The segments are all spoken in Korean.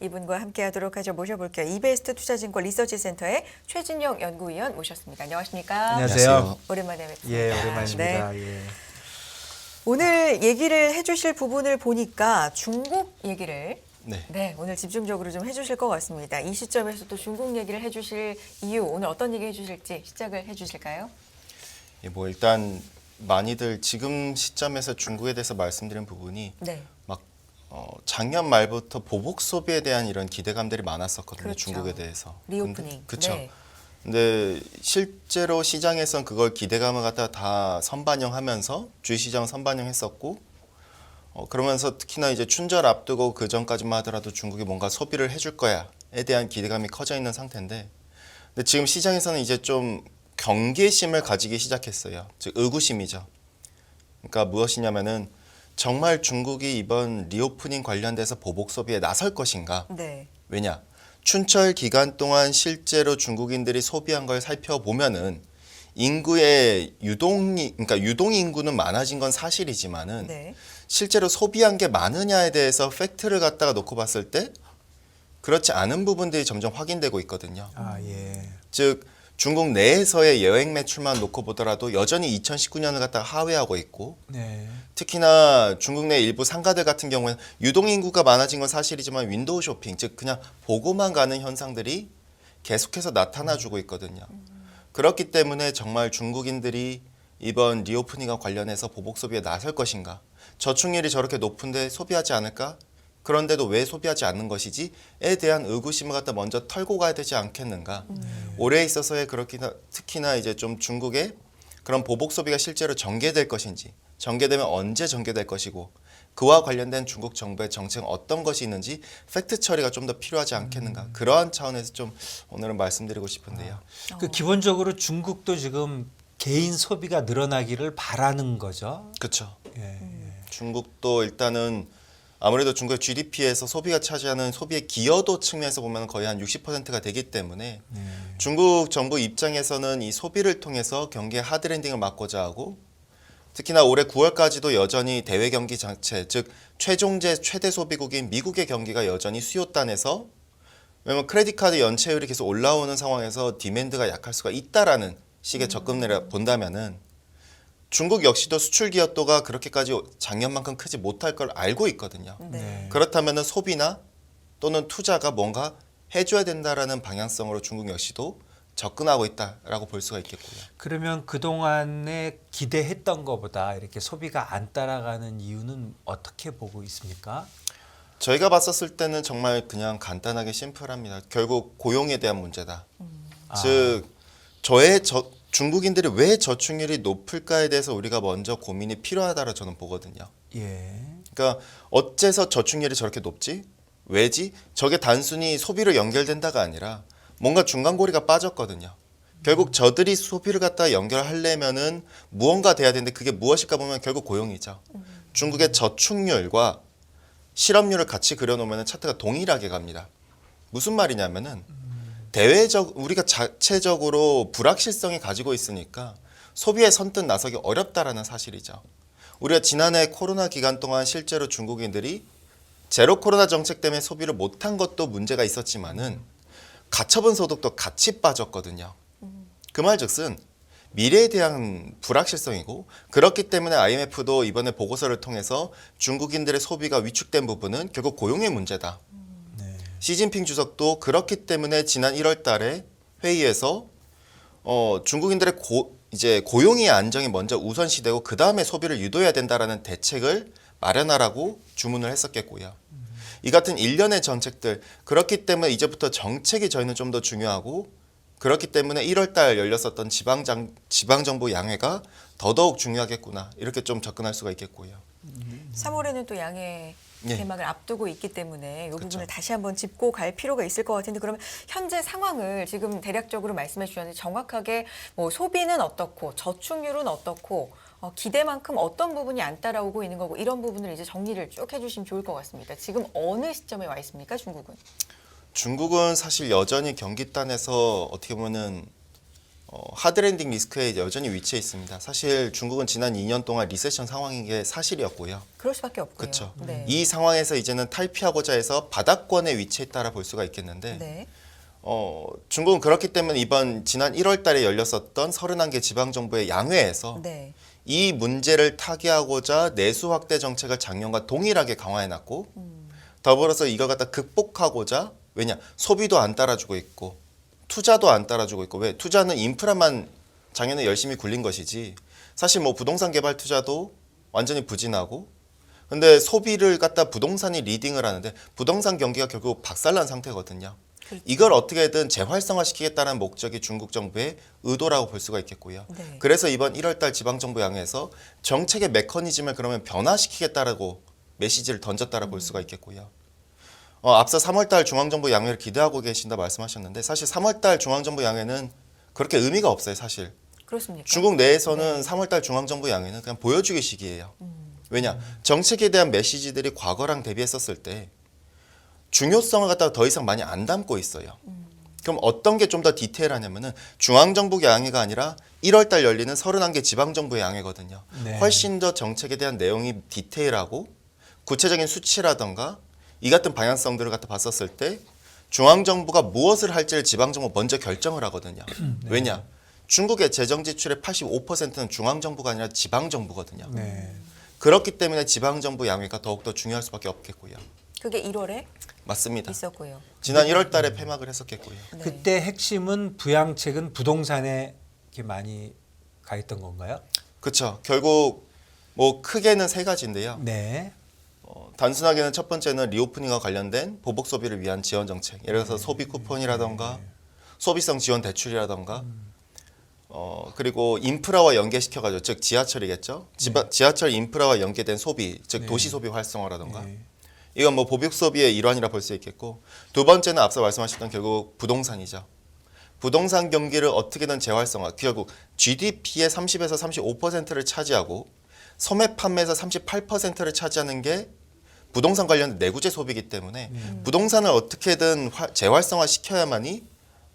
이분과 함께하도록 하죠. 모셔볼게요. 이베스트 투자증권 리서치센터의 최진영 연구위원 모셨습니다. 안녕하십니까? 안녕하세요. 오랜만에 뵙습니다. 예, 오랜만입니다. 네. 예. 오늘 얘기를 해주실 부분을 보니까 중국 얘기를 네. 오늘 집중적으로 좀 해주실 것 같습니다. 이 시점에서 또 중국 얘기를 해주실 이유, 오늘 어떤 얘기 해주실지 시작을 해주실까요? 예, 뭐 일단 많이들 지금 시점에서 중국에 대해서 말씀드린 부분이 네. 막 작년 말부터 보복 소비에 대한 이런 기대감들이 많았었거든요. 그렇죠. 중국에 대해서. 리오프닝. 그렇죠. 네. 근데 실제로 시장에선 그걸 기대감을 갖다 다 선반영하면서 주식시장 선반영했었고 그러면서 특히나 이제 춘절 앞두고 그 전까지만 하더라도 중국이 뭔가 소비를 해줄 거야에 대한 기대감이 커져 있는 상태인데, 근데 지금 시장에서는 이제 좀 경계심을 가지기 시작했어요. 즉 의구심이죠. 그러니까 무엇이냐면은 정말 중국이 이번 리오프닝 관련돼서 보복 소비에 나설 것인가? 네. 왜냐? 춘철 기간 동안 실제로 중국인들이 소비한 걸 살펴보면은 인구의 그러니까 유동 인구는 많아진 건 사실이지만은 네. 실제로 소비한 게 많으냐에 대해서 팩트를 갖다가 놓고 봤을 때 그렇지 않은 부분들이 점점 확인되고 있거든요. 아, 예. 즉 중국 내에서의 여행 매출만 놓고 보더라도 여전히 2019년을 갖다가 하회하고 있고, 네. 특히나 중국 내 일부 상가들 같은 경우에는 유동 인구가 많아진 건 사실이지만 윈도우 쇼핑, 즉 그냥 보고만 가는 현상들이 계속해서 나타나주고 있거든요. 그렇기 때문에 정말 중국인들이 이번 리오프닝과 관련해서 보복 소비에 나설 것인가? 저축률이 저렇게 높은데 소비하지 않을까? 그런데도 왜 소비하지 않는 것이지?에 대한 의구심을 갖다 먼저 털고 가야 되지 않겠는가? 올해에 있어서의 특히나 이제 좀 중국의 그런 보복 소비가 실제로 전개될 것인지, 전개되면 언제 전개될 것이고, 그와 관련된 중국 정부의 정책은 어떤 것이 있는지 팩트 처리가 좀 더 필요하지 않겠는가? 그러한 차원에서 좀 오늘은 말씀드리고 싶은데요. 그 기본적으로 중국도 지금 개인 소비가 늘어나기를 바라는 거죠. 그렇죠. 예. 중국도 일단은 아무래도 중국의 GDP에서 소비가 차지하는 소비의 기여도 측면에서 보면 거의 한 60%가 되기 때문에 중국 정부 입장에서는 이 소비를 통해서 경기의 하드랜딩을 막고자 하고, 특히나 올해 9월까지도 여전히 대외 경기 자체, 즉 최종재 최대 소비국인 미국의 경기가 여전히 수요단에서, 왜냐면 크레딧 카드 연체율이 계속 올라오는 상황에서 디맨드가 약할 수가 있다라는 식의 접근을 본다면은 중국 역시도 수출 기여도가 그렇게까지 작년만큼 크지 못할 걸 알고 있거든요. 네. 그렇다면은 소비나 또는 투자가 뭔가 해줘야 된다라는 방향성으로 중국 역시도 접근하고 있다라고 볼 수가 있겠고요. 그러면 그동안에 기대했던 것보다 이렇게 소비가 안 따라가는 이유는 어떻게 보고 있습니까? 저희가 봤었을 때는 정말 그냥 간단하게 심플합니다. 결국 고용에 대한 문제다. 즉 중국인들이 왜 저축률이 높을까에 대해서 우리가 먼저 고민이 필요하다고 저는 보거든요. 예. 그러니까 어째서 저축률이 저렇게 높지? 왜지? 저게 단순히 소비로 연결된다가 아니라 뭔가 중간고리가 빠졌거든요. 결국 저들이 소비를 갖다 연결하려면은 무언가 돼야 되는데 그게 무엇일까 보면 결국 고용이죠. 중국의 저축률과 실업률을 같이 그려놓으면 차트가 동일하게 갑니다. 무슨 말이냐면은 우리가 자체적으로 불확실성이 가지고 있으니까 소비에 선뜻 나서기 어렵다라는 사실이죠. 우리가 지난해 코로나 기간 동안 실제로 중국인들이 제로 코로나 정책 때문에 소비를 못한 것도 문제가 있었지만은 가처분 소득도 같이 빠졌거든요. 그 말즉슨 미래에 대한 불확실성이고, 그렇기 때문에 IMF도 이번에 보고서를 통해서 중국인들의 소비가 위축된 부분은 결국 고용의 문제다. 시진핑 주석도 그렇기 때문에 지난 1월 달에 회의에서 중국인들의 이제 고용의 안정이 먼저 우선시되고 그 다음에 소비를 유도해야 된다라는 대책을 마련하라고 주문을 했었겠고요. 이 같은 일련의 정책들, 그렇기 때문에 이제부터 정책이 저희는 좀 더 중요하고, 그렇기 때문에 1월 달 열렸었던 지방정부 양회가 더더욱 중요하겠구나, 이렇게 좀 접근할 수가 있겠고요. 3월에는 또 양해 예. 개막을 앞두고 있기 때문에 이 부분을 그렇죠. 다시 한번 짚고 갈 필요가 있을 것 같은데, 그러면 현재 상황을 지금 대략적으로 말씀해 주셨는데 정확하게 뭐 소비는 어떻고 저축률은 어떻고 기대만큼 어떤 부분이 안 따라오고 있는 거고, 이런 부분을 이제 정리를 쭉 해주시면 좋을 것 같습니다. 지금 어느 시점에 와 있습니까, 중국은? 중국은 사실 여전히 경기단에서 어떻게 보면은 하드랜딩 리스크에 여전히 위치해 있습니다. 사실 중국은 지난 2년 동안 리세션 상황인 게 사실이었고요. 그럴 수밖에 없고요. 그렇죠. 네. 이 상황에서 이제는 탈피하고자 해서 바닥권에 위치했다라 볼 수가 있겠는데 네. 중국은 그렇기 때문에 이번 지난 1월 달에 열렸었던 31개 지방정부의 양회에서 네. 이 문제를 타개하고자 내수 확대 정책을 작년과 동일하게 강화해놨고 더불어서 이걸 갖다 극복하고자 왜냐 소비도 안 따라주고 있고 투자도 안 따라주고 있고 왜 투자는 인프라만 작년에 열심히 굴린 것이지 사실 뭐 부동산 개발 투자도 완전히 부진하고 근데 소비를 갖다 부동산이 리딩을 하는데 부동산 경기가 결국 박살난 상태거든요. 그렇죠. 이걸 어떻게든 재활성화시키겠다는 목적이 중국 정부의 의도라고 볼 수가 있겠고요. 네. 그래서 이번 1월달 지방정부 양회에서 정책의 메커니즘을 그러면 변화시키겠다라고 메시지를 던졌다라 볼 수가 있겠고요. 앞서 3월달 중앙정부 양회를 기대하고 계신다 말씀하셨는데 사실 3월달 중앙정부 양회는 그렇게 의미가 없어요. 사실 그렇습니까? 중국 내에서는 3월달 중앙정부 양회는 그냥 보여주기 식이에요. 왜냐 정책에 대한 메시지들이 과거랑 대비했었을 때 중요성을 갖다가 더 이상 많이 안 담고 있어요. 그럼 어떤 게 좀 더 디테일하냐면은 중앙정부 양회가 아니라 1월달 열리는 31개 지방정부의 양회거든요. 네. 훨씬 더 정책에 대한 내용이 디테일하고 구체적인 수치라던가 이 같은 방향성들을 갖다 봤었을 때 중앙정부가 무엇을 할지를 지방정부 먼저 결정을 하거든요. 왜냐? 중국의 재정 지출의 85%는 중앙정부가 아니라 지방정부거든요. 네. 그렇기 때문에 지방정부 양회가 더욱더 중요할 수밖에 없겠고요. 그게 1월에 맞습니다. 있었고요. 지난 1월 달에 폐막을 했었겠고요. 네. 그때 핵심은 부양책은 부동산에 이렇게 많이 가 있던 건가요? 그렇죠. 결국 뭐 크게는 세 가지인데요. 네. 단순하게는 첫 번째는 리오프닝과 관련된 보복 소비를 위한 지원 정책. 예를 들어서 소비 쿠폰이라던가 소비성 지원 대출이라던가 그리고 인프라와 연계시켜가지고 즉 지하철이겠죠. 지하철 인프라와 연계된 소비, 즉 네. 도시 소비 활성화라던가 네. 이건 뭐 보복 소비의 일환이라 볼 수 있겠고 두 번째는 앞서 말씀하셨던 결국 부동산이죠. 부동산 경기를 어떻게든 재활성화, 결국 GDP의 30에서 35%를 차지하고 소매 판매에서 38%를 차지하는 게 부동산 관련된 내구재 소비이기 때문에 부동산을 어떻게든 재활성화 시켜야만이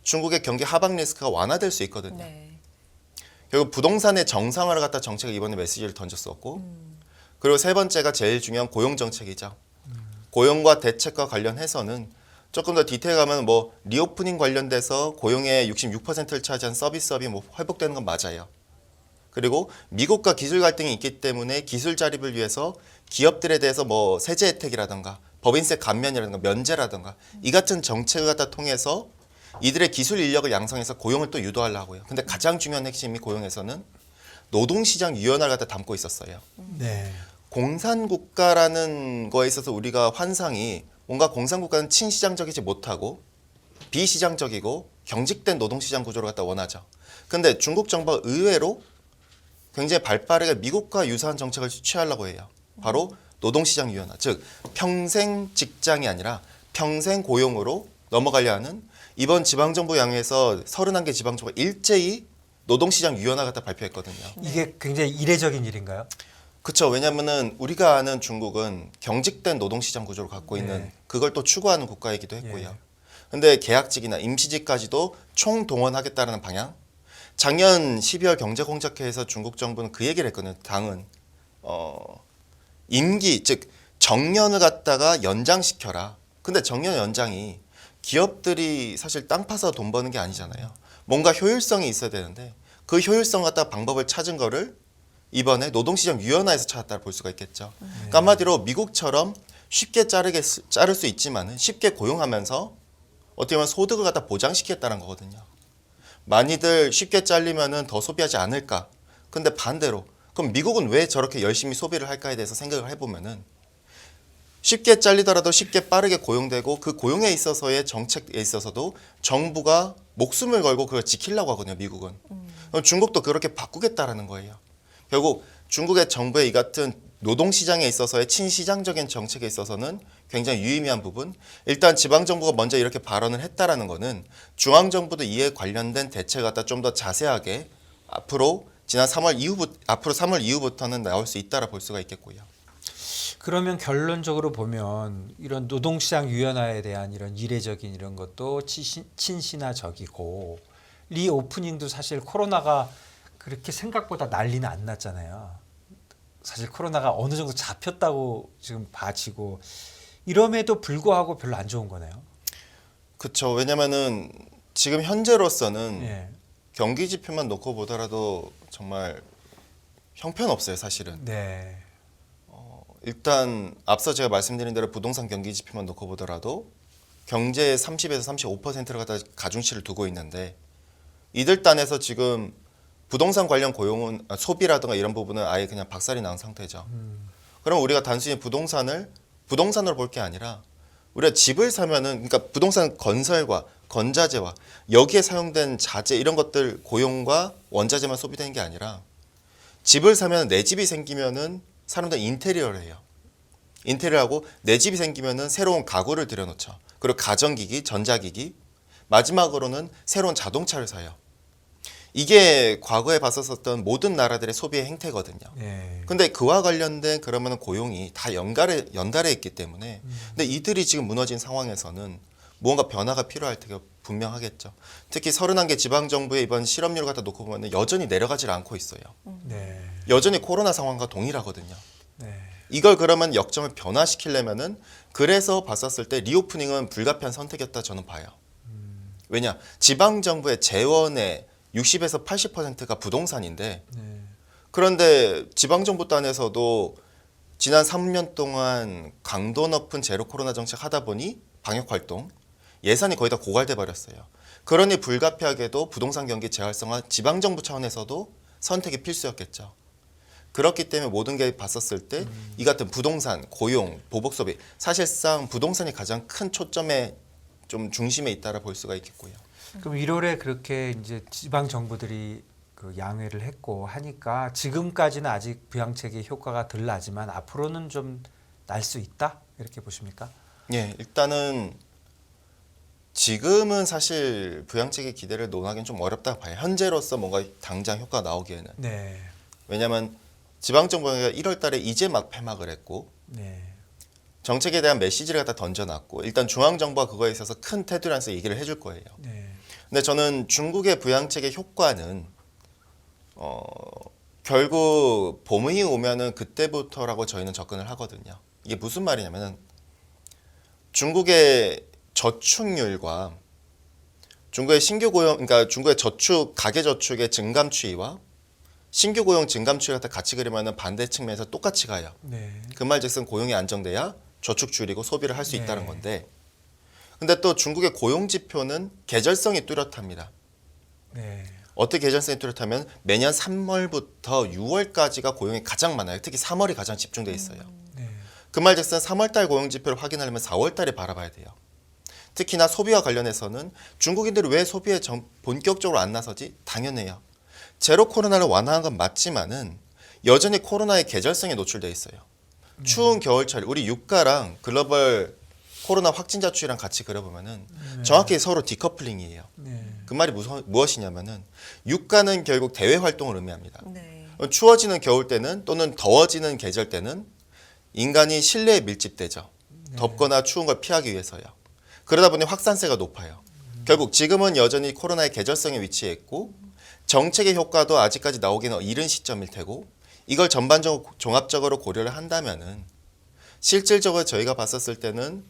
중국의 경기 하방 리스크가 완화될 수 있거든요. 네. 결국 부동산의 정상화를 갖다 정책을 이번에 메시지를 던졌었고 그리고 세 번째가 제일 중요한 고용 정책이죠. 고용과 대책과 관련해서는 조금 더 디테일하면 뭐 리오프닝 관련돼서 고용의 66%를 차지한 서비스업이 뭐 회복되는 건 맞아요. 그리고 미국과 기술 갈등이 있기 때문에 기술 자립을 위해서 기업들에 대해서 뭐 세제 혜택이라든가 법인세 감면이라든가 면제라든가 이 같은 정책을 갖다 통해서 이들의 기술 인력을 양성해서 고용을 또 유도하려고 해요. 근데 가장 중요한 핵심이 고용에서는 노동시장 유연화를 갖다 담고 있었어요. 네. 공산국가라는 거에 있어서 우리가 환상이 뭔가 공산국가는 친시장적이지 못하고 비시장적이고 경직된 노동시장 구조를 갖다 원하죠. 근데 중국 정부가 의외로 굉장히 발빠르게 미국과 유사한 정책을 취하려고 해요. 바로 노동시장 유연화, 즉 평생 직장이 아니라 평생 고용으로 넘어가려 하는 이번 지방정부 양회에서 31개 지방정부가 일제히 노동시장 유연화 갖다 발표했거든요. 이게 굉장히 이례적인 일인가요? 그렇죠. 왜냐하면은 우리가 아는 중국은 경직된 노동시장 구조를 갖고 있는 네. 그걸 또 추구하는 국가이기도 했고요. 예. 근데 계약직이나 임시직까지도 총동원하겠다는 방향. 작년 12월 경제공작회에서 중국 정부는 그 얘기를 했거든요. 당은 임기 즉 정년을 갖다가 연장시켜라. 근데 정년 연장이 기업들이 사실 땅 파서 돈 버는 게 아니잖아요. 뭔가 효율성이 있어야 되는데 그 효율성 갖다 방법을 찾은 거를 이번에 노동시장 유연화에서 찾았다 볼 수가 있겠죠. 그러니까 한마디로 미국처럼 쉽게 자를 수 있지만은 쉽게 고용하면서 어떻게 보면 소득을 갖다 보장시키겠다는 거거든요. 많이들 쉽게 잘리면은 더 소비하지 않을까. 근데 반대로 그럼 미국은 왜 저렇게 열심히 소비를 할까에 대해서 생각을 해보면은 쉽게 잘리더라도 쉽게 빠르게 고용되고 그 고용에 있어서의 정책에 있어서도 정부가 목숨을 걸고 그걸 지키려고 하거든요. 미국은. 그럼 중국도 그렇게 바꾸겠다라는 거예요. 결국 중국의 정부의 이 같은 노동시장에 있어서의 친시장적인 정책에 있어서는 굉장히 유의미한 부분. 일단 지방정부가 먼저 이렇게 발언을 했다라는 거는 중앙정부도 이에 관련된 대책을 갖다 좀 더 자세하게 앞으로 3월 이후부터는 나올 수 있다라 볼 수가 있겠고요. 그러면 결론적으로 보면 이런 노동시장 유연화에 대한 이런 이례적인 이런 것도 친신화적이고 리오프닝도 사실 코로나가 그렇게 생각보다 난리는 안 났잖아요. 사실 코로나가 어느 정도 잡혔다고 지금 봐지고 이럼에도 불구하고 별로 안 좋은 거네요. 그렇죠. 왜냐면은 지금 현재로서는 예. 경기 지표만 놓고 보더라도 정말 형편없어요, 사실은. 네. 일단 앞서 제가 말씀드린 대로 부동산 경기 지표만 놓고 보더라도 경제의 30에서 35%를 갖다 가중치를 두고 있는데 이들 딴에서 지금 부동산 관련 고용은 소비라든가 이런 부분은 아예 그냥 박살이 난 상태죠. 그럼 우리가 단순히 부동산으로 볼 게 아니라 우리가 집을 사면은 그러니까 부동산 건설과 건자재와 여기에 사용된 자재 이런 것들 고용과 원자재만 소비되는 게 아니라 집을 사면 내 집이 생기면은 사람들은 인테리어를 해요. 인테리어하고 내 집이 생기면은 새로운 가구를 들여놓죠. 그리고 가전기기, 전자기기, 마지막으로는 새로운 자동차를 사요. 이게 과거에 봤었던 모든 나라들의 소비의 행태거든요. 예. 근데 그와 관련된 그러면 고용이 다 연달에 있기 때문에 근데 이들이 지금 무너진 상황에서는 무언가 변화가 필요할 테가 분명하겠죠. 특히 31개 지방정부의 이번 실업률을 갖다 놓고 보면 여전히 내려가질 않고 있어요. 네. 여전히 코로나 상황과 동일하거든요. 네. 이걸 그러면 역점을 변화시키려면은 그래서 봤었을 때 리오프닝은 불가피한 선택이었다 저는 봐요. 왜냐 지방정부의 재원의 60에서 80%가 부동산인데 네. 그런데 지방정부 단에서도 지난 3년 동안 강도 높은 제로 코로나 정책 하다 보니 방역활동 예산이 거의 다 고갈돼 버렸어요. 그러니 불가피하게도 부동산 경기 재활성화 지방정부 차원에서도 선택이 필수였겠죠. 그렇기 때문에 모든 게 봤었을 때 이 같은 부동산, 고용, 보복 소비 사실상 부동산이 가장 큰 초점의 좀 중심에 있다라 볼 수가 있겠고요. 그럼 1월에 그렇게 이제 지방 정부들이 그 양해를 했고 하니까 지금까지는 아직 부양책의 효과가 덜 나지만 앞으로는 좀 날 수 있다 이렇게 보십니까? 예, 일단은 지금은 사실 부양책의 기대를 논하기는 좀 어렵다 봐요. 현재로서 뭔가 당장 효과가 나오기에는. 네. 왜냐하면 지방정부가 1월달에 이제 막 폐막을 했고 네. 정책에 대한 메시지를 갖다 던져놨고 일단 중앙정부가 그거에 있어서 큰 테두리에서 얘기를 해줄 거예요. 네. 근데 저는 중국의 부양책의 효과는 결국 봄이 오면은 그때부터라고 저희는 접근을 하거든요. 이게 무슨 말이냐면은 중국의 저축률과 중국의 신규 고용, 그러니까 중국의 저축 가계 저축의 증감 추이와 신규 고용 증감 추이를 갖다 같이 그리면은 반대 측면에서 똑같이 가요. 네. 그 말즉슨 고용이 안정돼야 저축 줄이고 소비를 할 수 네. 있다는 건데 근데 또 중국의 고용 지표는 계절성이 뚜렷합니다. 네. 어떻게 계절성이 뚜렷하면 매년 3월부터 6월까지가 고용이 가장 많아요. 특히 3월이 가장 집중돼 있어요. 네. 그 말즉슨 3월달 고용 지표를 확인하려면 4월달에 바라봐야 돼요. 특히나 소비와 관련해서는 중국인들이 왜 소비에 본격적으로 안 나서지? 당연해요. 제로 코로나를 완화한 건 맞지만은 여전히 코로나의 계절성에 노출돼 있어요. 추운 겨울철 우리 유가랑 글로벌 코로나 확진자 추이랑 같이 그려보면은 정확히 서로 디커플링이에요. 네. 그 말이 무엇이냐면은 유가는 결국 대외 활동을 의미합니다. 네. 추워지는 겨울 때는 또는 더워지는 계절 때는 인간이 실내에 밀집되죠. 덥거나 추운 걸 피하기 위해서요. 그러다 보니 확산세가 높아요. 결국 지금은 여전히 코로나의 계절성에 위치해 있고 정책의 효과도 아직까지 나오기는 이른 시점일 테고 이걸 전반적으로 종합적으로 고려를 한다면은 실질적으로 저희가 봤었을 때는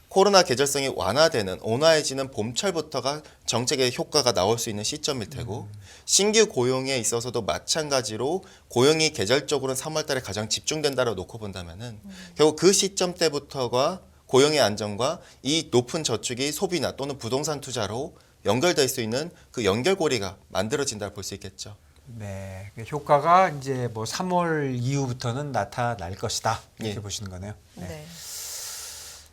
코로나 계절성이 완화되는 온화해지는 봄철부터가 정책의 효과가 나올 수 있는 시점일 테고 신규 고용에 있어서도 마찬가지로 고용이 계절적으로는 3월달에 가장 집중된다고 놓고 본다면은 결국 그 시점 때부터가 고용의 안정과 이 높은 저축이 소비나 또는 부동산 투자로 연결될 수 있는 그 연결고리가 만들어진다고 볼 수 있겠죠. 네. 효과가 이제 뭐 3월 이후부터는 나타날 것이다 이렇게 예. 보시는 거네요. 네.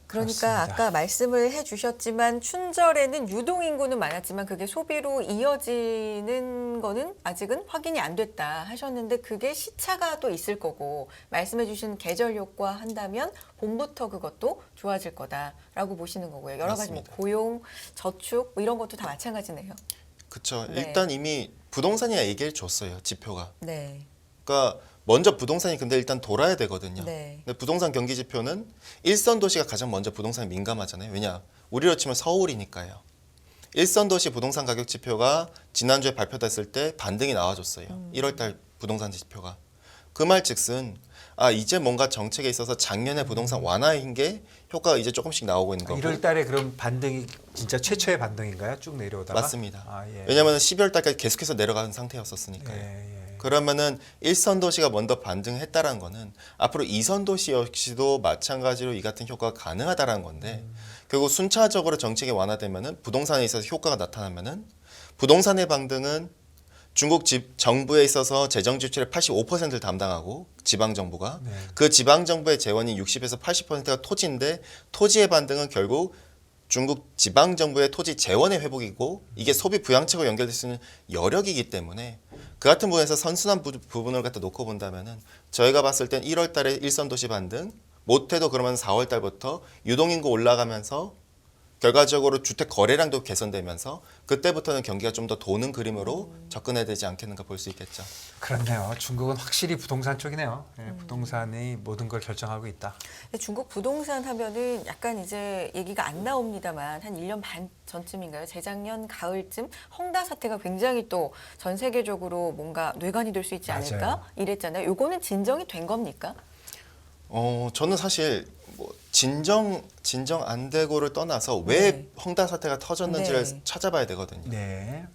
그러니까 그렇습니다. 아까 말씀을 해주셨지만 춘절에는 유동 인구는 많았지만 그게 소비로 이어지는 거는 아직은 확인이 안 됐다 하셨는데 그게 시차가 또 있을 거고 말씀해주신 계절 효과 한다면 봄부터 그것도 좋아질 거다라고 보시는 거고요. 여러 가지 뭐 맞습니다. 고용, 저축 뭐 이런 것도 다 마찬가지네요. 그렇죠. 네. 일단 이미 부동산이야 얘기를 줬어요. 지표가. 네, 그러니까 먼저 부동산이 근데 일단 돌아야 되거든요. 네, 근데 부동산 경기 지표는 일선 도시가 가장 먼저 부동산에 민감하잖아요. 왜냐? 우리로 치면 서울이니까요. 일선 도시 부동산 가격 지표가 지난주에 발표됐을 때 반등이 나와줬어요. 1월달 부동산 지표가. 그 말즉슨 이제 뭔가 정책에 있어서 작년에 부동산 완화인 게 효과가 이제 조금씩 나오고 있는 거고. 1월 달에 그럼 반등이 진짜 최초의 반등인가요? 쭉 내려오다가? 맞습니다. 예. 왜냐하면 12월 달까지 계속해서 내려가는 상태였었으니까요. 예. 그러면은 1선 도시가 먼저 반등했다라는 거는 앞으로 2선 도시 역시도 마찬가지로 이 같은 효과가 가능하다라는 건데 결국 순차적으로 정책이 완화되면은 부동산에 있어서 효과가 나타나면은 부동산의 반등은 중국 정부에 있어서 재정 지출의 85%를 담당하고 지방 정부가 네. 그 지방 정부의 재원이 60에서 80%가 토지인데 토지의 반등은 결국 중국 지방 정부의 토지 재원의 회복이고 이게 소비 부양책으로 연결될 수 있는 여력이기 때문에 그 같은 부분에서 선순환 부분을 갖다 놓고 본다면은 저희가 봤을 땐 1월 달에 일선 도시 반등 못해도 그러면 4월 달부터 유동인구 올라가면서 결과적으로 주택 거래량도 개선되면서 그때부터는 경기가 좀 더 도는 그림으로 접근해야 되지 않겠는가 볼 수 있겠죠. 그렇네요. 중국은 확실히 부동산 쪽이네요. 부동산이 모든 걸 결정하고 있다. 근데 중국 부동산 하면은 약간 이제 얘기가 안 나옵니다만 한 1년 반 전쯤인가요? 재작년 가을쯤 헝다 사태가 굉장히 또 전 세계적으로 뭔가 뇌관이 될 수 있지 않을까 맞아요. 이랬잖아요. 요거는 진정이 된 겁니까? 저는 사실 뭐 진정 안 되고를 떠나서 왜 네. 헝다 사태가 터졌는지를 네. 찾아봐야 되거든요. 네.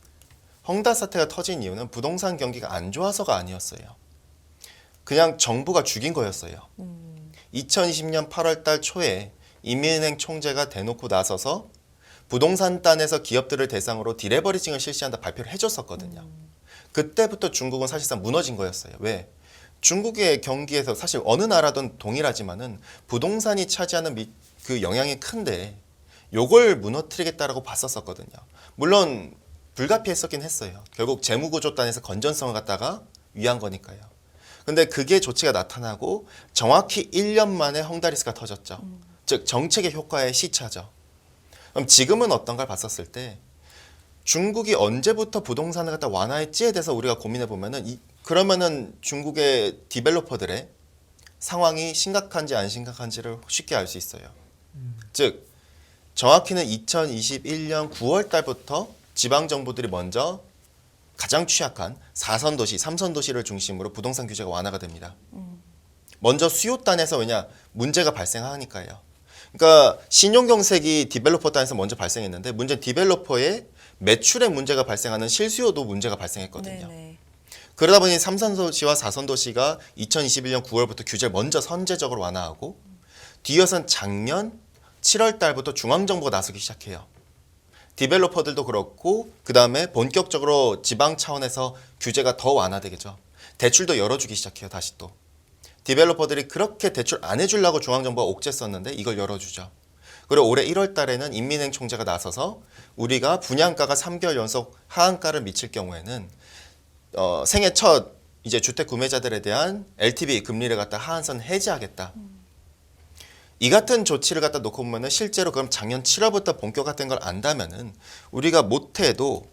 헝다 사태가 터진 이유는 부동산 경기가 안 좋아서가 아니었어요. 그냥 정부가 죽인 거였어요. 2020년 8월 달 초에 인민은행 총재가 대놓고 나서서 부동산단에서 기업들을 대상으로 디레버리징을 실시한다 발표를 해줬었거든요. 그때부터 중국은 사실상 무너진 거였어요. 왜? 중국의 경기에서 사실 어느 나라든 동일하지만은 부동산이 차지하는 그 영향이 큰데 요걸 무너뜨리겠다라고 봤었거든요. 물론 불가피했었긴 했어요. 결국 재무구조단에서 건전성을 갖다가 위한 거니까요. 근데 그게 조치가 나타나고 정확히 1년 만에 헝다리스가 터졌죠. 즉 정책의 효과의 시차죠. 그럼 지금은 어떤가 봤었을 때 중국이 언제부터 부동산을 갖다 완화했지에 대해서 우리가 고민해 보면은 그러면은 중국의 디벨로퍼들의 상황이 심각한지 안 심각한지를 쉽게 알 수 있어요. 즉 정확히는 2021년 9월 달부터 지방 정부들이 먼저 가장 취약한 4선 도시, 3선 도시를 중심으로 부동산 규제가 완화가 됩니다. 먼저 수요단에서 왜냐 문제가 발생하니까요. 그러니까 신용경색이 디벨로퍼 단에서 먼저 발생했는데 문제는 디벨로퍼의 매출에 문제가 발생하는 실수요도 문제가 발생했거든요. 네네. 그러다 보니 3선 도시와 4선 도시가 2021년 9월부터 규제를 먼저 선제적으로 완화하고 뒤이어선 작년 7월 달부터 중앙정부가 나서기 시작해요. 디벨로퍼들도 그렇고 그 다음에 본격적으로 지방 차원에서 규제가 더 완화되겠죠. 대출도 열어주기 시작해요. 다시 또. 디벨로퍼들이 그렇게 대출 안 해주려고 중앙정부가 옥죄 썼는데 이걸 열어주죠. 그리고 올해 1월 달에는 인민은행 총재가 나서서 우리가 분양가가 3개월 연속 하한가를 미칠 경우에는 생애 첫 이제 주택 구매자들에 대한 LTV 금리를 갖다 하한선 해제하겠다. 이 같은 조치를 갖다 놓고 보면은 실제로 그럼 작년 7월부터 본격화된 걸 안다면은 우리가 못해도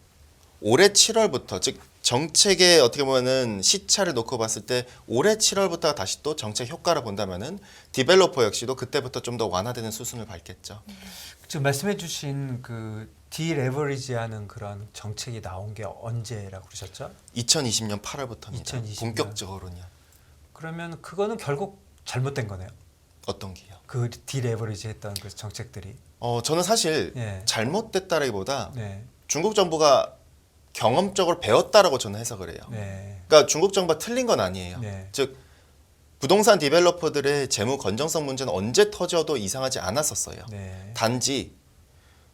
올해 7월부터 즉 정책의 어떻게 보면은 시차를 놓고 봤을 때 올해 7월부터 다시 또 정책 효과를 본다면은 디벨로퍼 역시도 그때부터 좀 더 완화되는 수순을 밟겠죠. 지금 말씀해주신 그 디레버리지하는 그런 정책이 나온 게 언제라고 그러셨죠? 2020년 8월부터입니다. 2020년. 본격적으로는요. 그러면 그거는 결국 잘못된 거네요. 어떤 게요? 그 디레버리지했던 그 정책들이. 저는 사실 예. 잘못됐다라기보다 네. 중국 정부가 경험적으로 배웠다라고 저는 해석을 해요. 네. 그러니까 중국 정부가 틀린 건 아니에요. 네. 즉 부동산 디벨로퍼들의 재무 건전성 문제는 언제 터져도 이상하지 않았었어요. 네. 단지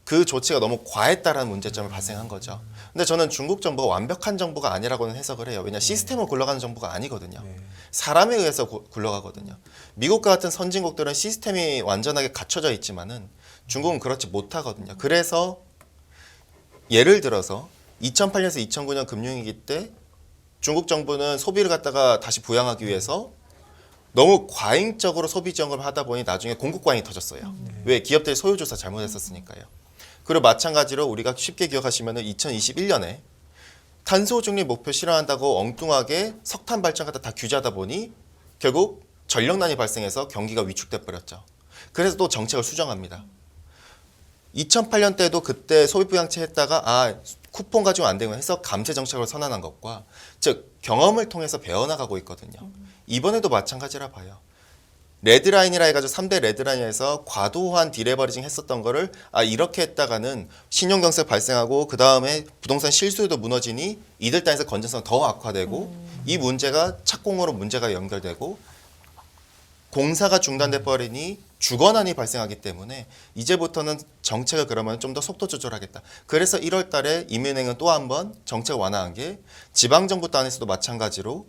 그 조치가 너무 과했다라는 문제점을 발생한 거죠. 근데 저는 중국 정부가 완벽한 정부가 아니라고는 해석을 해요. 왜냐 시스템을 굴러가는 정부가 아니거든요. 네. 사람에 의해서 굴러가거든요. 미국과 같은 선진국들은 시스템이 완전하게 갖춰져 있지만은 중국은 그렇지 못하거든요. 그래서 예를 들어서 2008년에서 2009년 금융위기 때 중국 정부는 소비를 갖다가 다시 부양하기 위해서 너무 과잉적으로 소비 지원을 하다 보니 나중에 공급 과잉이 터졌어요. 왜? 기업들이 소유조사 잘못했었으니까요. 그리고 마찬가지로 우리가 쉽게 기억하시면 2021년에 탄소 중립 목표 실현한다고 엉뚱하게 석탄 발전 갖다 다 규제하다 보니 결국 전력난이 발생해서 경기가 위축돼 버렸죠. 그래서 또 정책을 수정합니다. 2008년 때도 그때 소비부양책 했다가 쿠폰 가지고 안 되면 해서 감세 정책을 선언한 것과 즉 경험을 통해서 배워나가고 있거든요. 이번에도 마찬가지라 봐요. 레드라인이라 해가지고 3대 레드라인에서 과도한 디레버리징 했었던 거를 이렇게 했다가는 신용경색 발생하고 그 다음에 부동산 실수요도 무너지니 이들 단에서 건전성 더 악화되고 이 문제가 착공으로 문제가 연결되고 공사가 중단돼 버리니 주거난이 발생하기 때문에 이제부터는 정책을 그러면 좀 더 속도 조절하겠다. 그래서 1월 달에 이민은행은 또 한 번 정책을 완화한 게 지방정부 단에서도 마찬가지로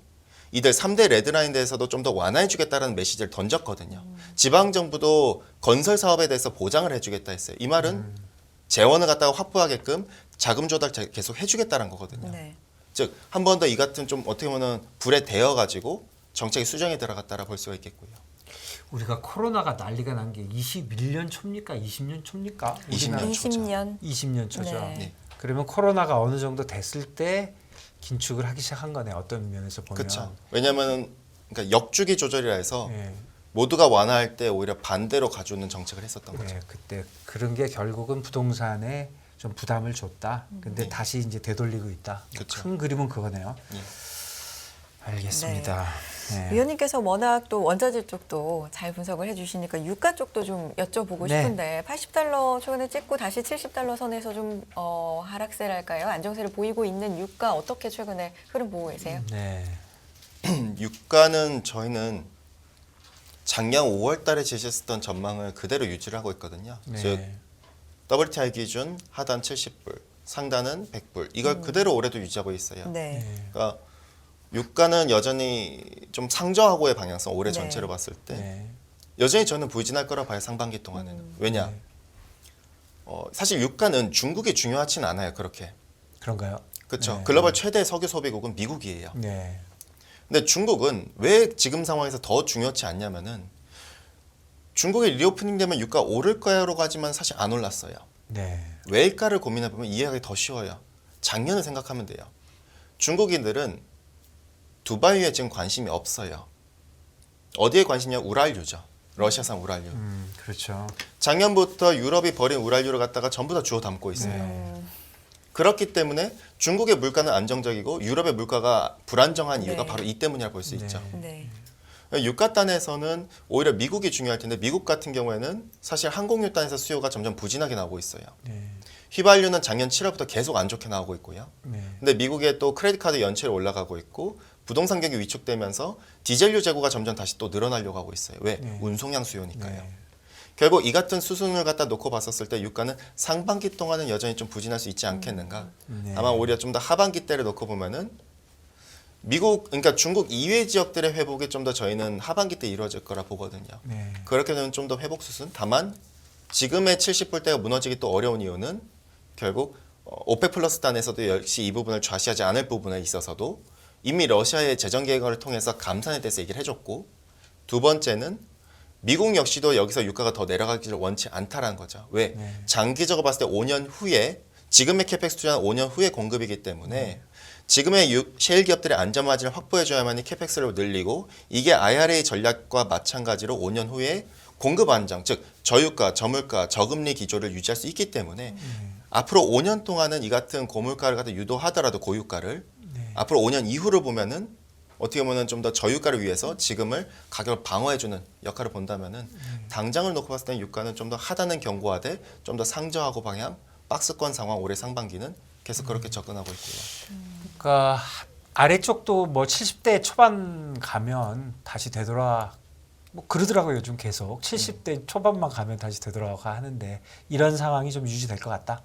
이들 3대 레드라인 대해서도 좀 더 완화해 주겠다라는 메시지를 던졌거든요. 지방정부도 건설 사업에 대해서 보장을 해주겠다 했어요. 이 말은 재원을 갖다가 확보하게끔 자금 조달 계속 해주겠다는 거거든요. 네. 즉 한 번 더 이 같은 좀 어떻게 보면 불에 데어가지고 정책이 수정에 들어갔다라 볼 수가 있겠고요. 우리가 코로나가 난리가 난 게 21년 초입니까? 20년 초입니까? 20년 초죠. 20년. 20년 초죠. 네. 네. 그러면 코로나가 어느 정도 됐을 때 긴축을 하기 시작한 거네. 어떤 면에서 보면. 그렇죠. 왜냐하면 그러니까 역주기 조절이라 해서 예. 모두가 완화할 때 오히려 반대로 가져오는 정책을 했었던 거죠. 네, 그때 그런 게 결국은 부동산에 좀 부담을 줬다. 근데 다시 이제 되돌리고 있다. 그쵸. 큰 그림은 그거네요. 예. 알겠습니다. 네. 위원님께서 워낙 또 원자재 쪽도 잘 분석을 해주시니까 유가 쪽도 좀 여쭤보고 네. 싶은데 80달러 최근에 찍고 다시 70달러 선에서 좀 하락세랄까요? 안정세를 보이고 있는 유가 어떻게 최근에 흐름 보고 계세요? 네. 유가는 저희는 작년 5월 달에 제시했었던 전망을 그대로 유지를 하고 있거든요. 네. 즉 WTI 기준 하단 70불, 상단은 100불. 이걸 그대로 올해도 유지하고 있어요. 네. 그러니까 유가는 여전히 좀 상저하고의 방향성 올해 네. 전체로 봤을 때 네. 여전히 저는 부진할 거라 봐요. 상반기 동안에는. 왜냐? 네. 사실 유가는 중국이 중요하진 않아요. 그렇게. 그런가요? 그렇죠. 네. 글로벌 최대 석유 소비국은 미국이에요. 네. 근데 중국은 왜 지금 상황에서 더 중요치 않냐면은 중국이 리오프닝 되면 유가 오를 거야라고 하지만 사실 안 올랐어요. 네. 왜일까를 고민해 보면 이해하기 더 쉬워요. 작년을 생각하면 돼요. 중국인들은 두바이에 지금 관심이 없어요. 어디에 관심이냐? 우랄유죠. 러시아산 우랄유. 그렇죠. 작년부터 유럽이 버린 우랄유를 갖다가 전부 다 주워 담고 있어요. 네. 그렇기 때문에 중국의 물가는 안정적이고 유럽의 물가가 불안정한 이유가 네. 바로 이 때문이라 볼 수 네. 있죠. 네. 유가단에서는 오히려 미국이 중요할 텐데 미국 같은 경우에는 사실 항공유단에서 수요가 점점 부진하게 나오고 있어요. 네. 휘발유는 작년 7월부터 계속 안 좋게 나오고 있고요. 네. 근데 미국의 또 크레딧 카드 연체율 올라가고 있고 부동산 경기 위축되면서 디젤유 재고가 점점 다시 또 늘어나려고 하고 있어요. 왜? 네. 운송량 수요니까요. 네. 결국 이 같은 수순을 갖다 놓고 봤었을 때 유가는 상반기 동안은 여전히 좀 부진할 수 있지 않겠는가. 네. 아마 오히려 좀 더 하반기 때를 놓고 보면은 미국, 그러니까 중국 이외 지역들의 회복이 좀 더 저희는 하반기 때 이루어질 거라 보거든요. 네. 그렇게 되면 좀 더 회복 수순. 다만 지금의 70불대가 무너지기 또 어려운 이유는 결국 오펙 플러스 단에서도 역시 이 부분을 좌시하지 않을 부분에 있어서도 이미 러시아의 재정 계획을 통해서 감산에 대해서 얘기를 해줬고 두 번째는 미국 역시도 여기서 유가가 더 내려가기를 원치 않다라는 거죠. 왜? 네. 장기적으로 봤을 때 5년 후에 지금의 캐펙스 투자는 5년 후의 공급이기 때문에 지금의 셰일 기업들의 안전 마진을 확보해줘야만이 캐펙스를 늘리고 이게 IRA 전략과 마찬가지로 5년 후에 공급 안정, 즉 저유가, 저물가, 저금리 기조를 유지할 수 있기 때문에 앞으로 5년 동안은 이 같은 고물가를 갖다 유도하더라도 고유가를 네. 앞으로 5년 이후를 보면은 어떻게 보면 좀 더 저유가를 위해서 지금을 가격을 방어해주는 역할을 본다면은 당장을 놓고 봤을 때는 유가는 좀 더 하단은 견고하되 좀 더 상저하고 방향 박스권 상황 올해 상반기는 계속 그렇게 접근하고 있고요. 그러니까 아래쪽도 뭐 70대 초반 가면 다시 되돌아 뭐 그러더라고요. 요즘 계속 70대 초반만 가면 다시 되돌아가 하는데 이런 상황이 좀 유지될 것 같다.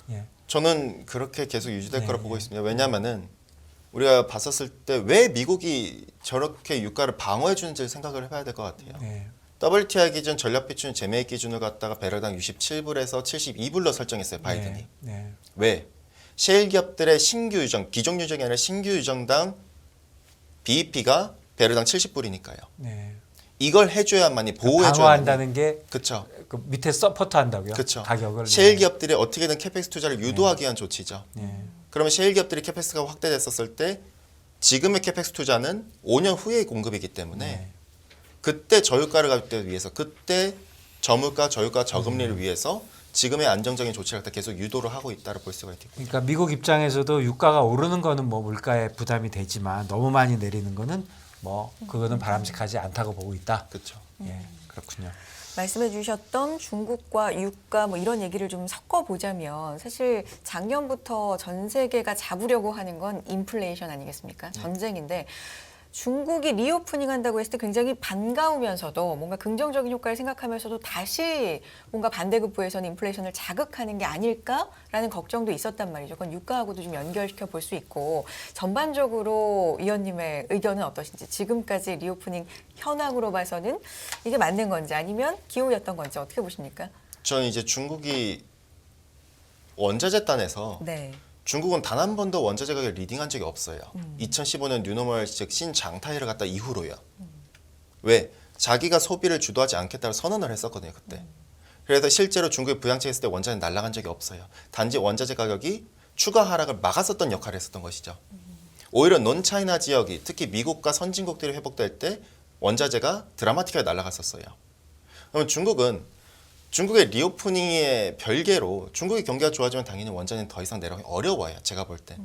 예. 저는 그렇게 계속 유지될 네. 거라 보고 있습니다. 왜냐하면은 우리가 봤었을 때 왜 미국이 저렇게 유가를 방어해주는지를 생각을 해봐야 될 것 같아요. 네. WTI 기준 전략 비추는 제매입 기준을 갖다가 배럴당 67불에서 72불로 설정했어요. 바이든이. 네. 네. 왜? 셰일 기업들의 신규 유정, 기존 유정이 아니라 신규 유정당 BEP가 배럴당 70불이니까요. 네. 이걸 해줘야만이 보호해줘야 방어한다는 게 그렇죠. 그 밑에 서포트 한다고요? 그렇죠. 가격을. 셰일 기업들이 어떻게든 캐펙스 투자를 유도하기 위한 조치죠. 네. 그러면 셰일 기업들이 캐펙스가 확대됐었을 때 지금의 캐펙스 투자는 5년 후의 공급이기 때문에 네. 그때 저유가를 가기 위해서 그때 저물가, 저유가, 저금리를 위해서 지금의 안정적인 조치를 갖다 계속 유도를 하고 있다고 볼 수가 있겠고. 그러니까 미국 입장에서도 유가가 오르는 거는 뭐 물가에 부담이 되지만 너무 많이 내리는 거는 뭐 그거는 바람직하지 않다고 보고 있다. 그렇죠. 예, 그렇군요. 말씀해 주셨던 중국과 유가 뭐 이런 얘기를 좀 섞어 보자면 사실 작년부터 전 세계가 잡으려고 하는 건 인플레이션 아니겠습니까? 전쟁인데 중국이 리오프닝 한다고 했을 때 굉장히 반가우면서도 뭔가 긍정적인 효과를 생각하면서도 다시 뭔가 반대급부에서는 인플레이션을 자극하는 게 아닐까라는 걱정도 있었단 말이죠. 그건 유가하고도 좀 연결시켜 볼 수 있고 전반적으로 위원님의 의견은 어떠신지 지금까지 리오프닝 현황으로 봐서는 이게 맞는 건지 아니면 기호였던 건지 어떻게 보십니까? 저는 이제 중국이 원자재 단에서 네. 중국은 단 한 번도 원자재 가격을 리딩한 적이 없어요. 2015년 뉴노멀 즉 신장타이를 갖다 이후로요. 왜? 자기가 소비를 주도하지 않겠다고 선언을 했었거든요. 그때. 그래서 실제로 중국이 부양책했을 때 원자재는 날아간 적이 없어요. 단지 원자재 가격이 추가 하락을 막았었던 역할을 했었던 것이죠. 오히려 논차이나 지역이 특히 미국과 선진국들이 회복될 때 원자재가 드라마틱하게 날아갔었어요. 그러면 중국의 리오프닝의 별개로 중국의 경기가 좋아지면 당연히 원자재는 더 이상 내려가기 어려워요. 제가 볼 때.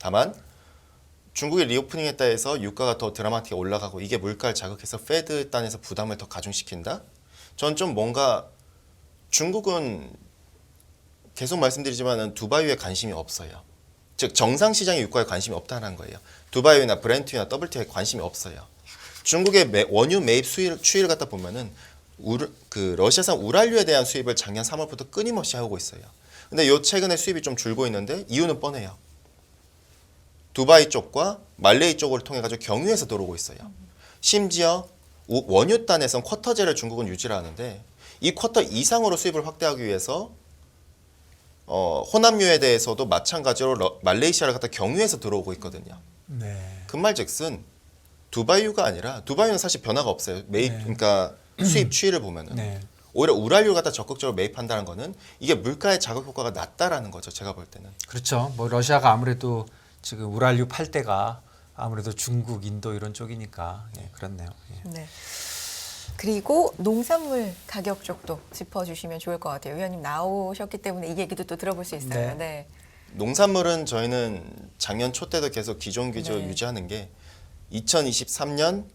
다만 중국의 리오프닝 했다 해서 유가가 더 드라마틱하게 올라가고 이게 물가를 자극해서 페드 단에서 부담을 더 가중시킨다? 전 좀 뭔가 중국은 계속 말씀드리지만 두바이에 관심이 없어요. 즉 정상 시장의 유가에 관심이 없다는 거예요. 두바이나 브렌트나 WTI에 관심이 없어요. 중국의 원유 매입 추이를 갖다 보면은 러시아산 우랄유에 대한 수입을 작년 3월부터 끊임없이 하고 있어요. 근데 요 최근에 수입이 좀 줄고 있는데 이유는 뻔해요. 두바이 쪽과 말레이 쪽을 통해 가지고 경유해서 들어오고 있어요. 심지어 원유 단에선 쿼터제를 중국은 유지를 하는데 이 쿼터 이상으로 수입을 확대하기 위해서 호남유에 대해서도 마찬가지로 말레이시아를 갖다 경유해서 들어오고 있거든요. 네. 그 말즉슨 두바이유가 아니라 두바이유는 사실 변화가 없어요. 매입 그러니까 수입 추이를 보면은 네. 오히려 우랄유를 갖다 적극적으로 매입한다는 거는 이게 물가의 자극 효과가 낮다라는 거죠. 제가 볼 때는. 그렇죠. 뭐 러시아가 아무래도 지금 우랄유 팔 때가 아무래도 중국, 인도 이런 쪽이니까 예, 그렇네요. 예. 네. 그리고 농산물 가격 쪽도 짚어주시면 좋을 것 같아요. 위원님 나오셨기 때문에 이 얘기도 또 들어볼 수 있어요. 네. 네. 농산물은 저희는 작년 초 때도 계속 기존 규제를 네. 유지하는 게 2023년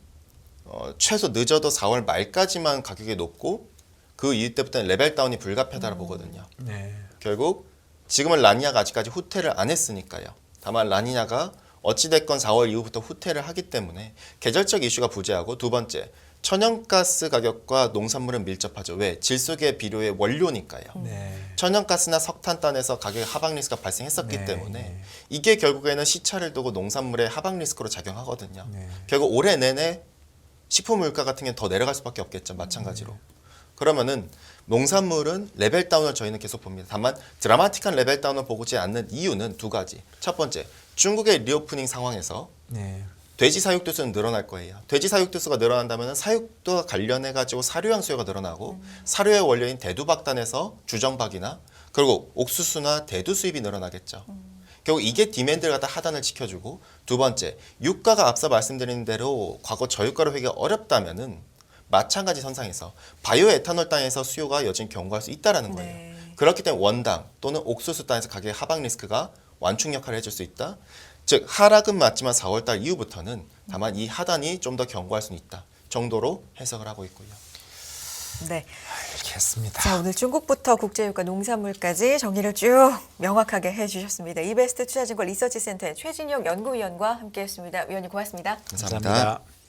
최소 늦어도 4월 말까지만 가격이 높고 그 이후 때부터는 레벨 다운이 불가피하다고 보거든요. 네. 결국 지금은 라니냐가 아직까지 후퇴를 안 했으니까요. 다만 라니냐가 어찌됐건 4월 이후부터 후퇴를 하기 때문에 계절적 이슈가 부재하고 두 번째 천연가스 가격과 농산물은 밀접하죠. 왜? 질소계 비료의 원료니까요. 네. 천연가스나 석탄단에서 가격의 하방 리스크가 발생했었기 네, 때문에 네. 이게 결국에는 시차를 두고 농산물의 하방 리스크로 작용하거든요. 네. 결국 올해 내내 식품 물가 같은 게 더 내려갈 수밖에 없겠죠. 마찬가지로. 그러면은 농산물은 레벨 다운을 저희는 계속 봅니다. 다만 드라마틱한 레벨 다운을 보지 않는 이유는 두 가지. 첫 번째, 중국의 리오프닝 상황에서 네. 돼지 사육두수는 늘어날 거예요. 돼지 사육두수가 늘어난다면 사육도와 관련해 가지고 사료양 수요가 늘어나고 사료의 원료인 대두박단에서 주정박이나 그리고 옥수수나 대두 수입이 늘어나겠죠. 결국 이게 디맨드를 갖다 하단을 지켜주고 두 번째 유가가 앞서 말씀드린 대로 과거 저유가를 회기가 어렵다면은 마찬가지 선상에서 바이오 에탄올 땅에서 수요가 여전히 견고할 수 있다라는 거예요. 네. 그렇기 때문에 원당 또는 옥수수 땅에서 가격의 하방 리스크가 완충 역할을 해줄 수 있다. 즉 하락은 맞지만 4월달 이후부터는 다만 이 하단이 좀 더 견고할 수는 있다 정도로 해석을 하고 있고요. 네. 알겠습니다. 자, 오늘 중국부터 국제유가 농산물까지 정리를 쭉 명확하게 해주셨습니다. 이베스트 투자증권 리서치센터의 최진혁 연구위원과 함께했습니다. 위원님 고맙습니다. 감사합니다. 감사합니다.